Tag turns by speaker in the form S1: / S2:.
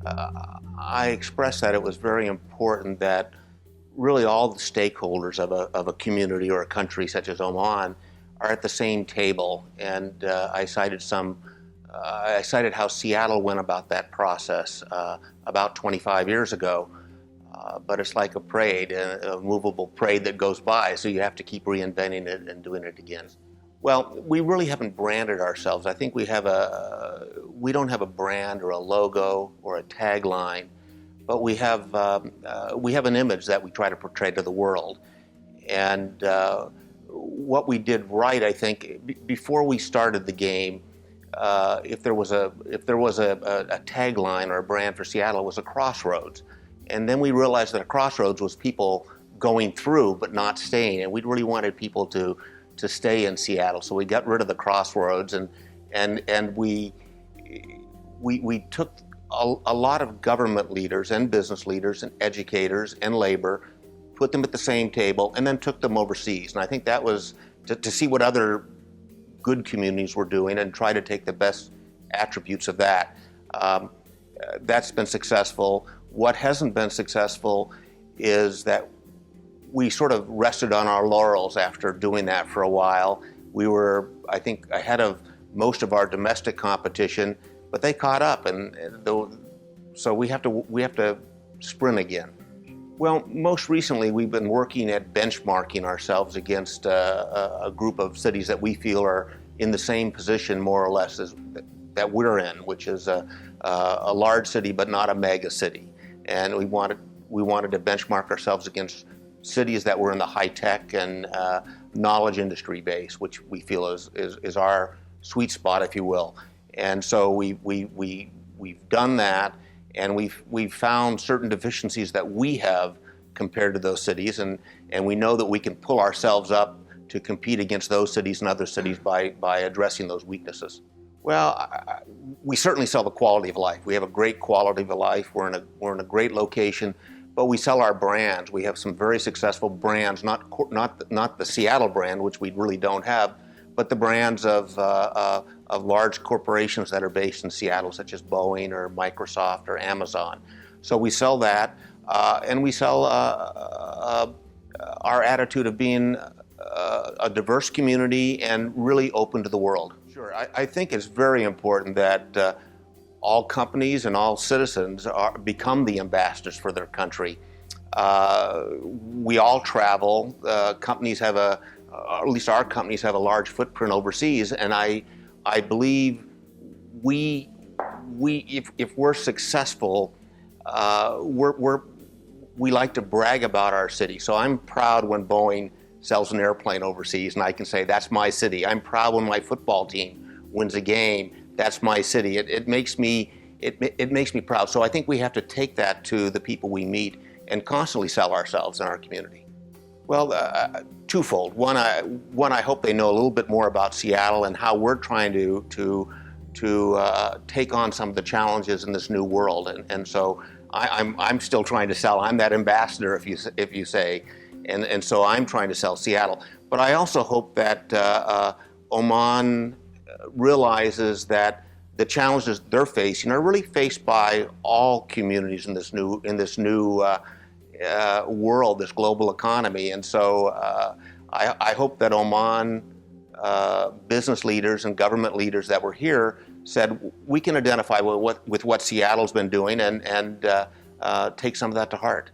S1: I expressed that it was very important that really all the stakeholders of a community or a country such as Oman are at the same table. And I cited how Seattle went about that process about 25 years ago. But it's like a parade, a movable parade that goes by, so you have to keep reinventing it and doing it again. Well, we really haven't branded ourselves. I think we don't have a brand or a logo or a tagline, but we have an image that we try to portray to the world. And what we did right, I think, before we started the game, if there was a tagline or a brand for Seattle, it was a crossroads. And then we realized that a crossroads was people going through but not staying, and we really wanted people to stay in Seattle. So we got rid of the crossroads, and we took a lot of government leaders and business leaders and educators and labor, put them at the same table, and then took them overseas. And I think that was to see what other good communities were doing and try to take the best attributes of that. That's been successful. What hasn't been successful is that we sort of rested on our laurels after doing that for a while. We were, I think, ahead of most of our domestic competition, but they caught up, so we have to sprint again. Well, most recently we've been working at benchmarking ourselves against a group of cities that we feel are in the same position, more or less, as that we're in, which is a large city but not a mega city. And we wanted to benchmark ourselves against cities that were in the high-tech and knowledge industry base, which we feel is our sweet spot, if you will. And so we've done that, and we've found certain deficiencies that we have compared to those cities, and we know that we can pull ourselves up to compete against those cities and other cities by addressing those weaknesses. Well, we certainly sell the quality of life. We have a great quality of life. We're in a great location, but we sell our brands. We have some very successful brands, not the Seattle brand, which we really don't have, but the brands of large corporations that are based in Seattle, such as Boeing or Microsoft or Amazon. So we sell that, and we sell our attitude of being a diverse community and really open to the world. Sure, I think it's very important that all companies and all citizens become the ambassadors for their country. We all travel. Companies have or at least our companies have a large footprint overseas, and I believe if we're successful, we like to brag about our city. So I'm proud when Boeing sells an airplane overseas, and I can say that's my city. I'm proud when my football team wins a game. That's my city. It makes me proud. So I think we have to take that to the people we meet and constantly sell ourselves in our community. Well, twofold. One, I hope they know a little bit more about Seattle and how we're trying to take on some of the challenges in this new world. And so I'm still trying to sell. I'm that ambassador, if you say, and so I'm trying to sell Seattle. But I also hope that Oman realizes that the challenges they're facing are really faced by all communities in this new world, this global economy. And so I hope that Oman business leaders and government leaders that were here said we can identify with what Seattle's been doing and take some of that to heart.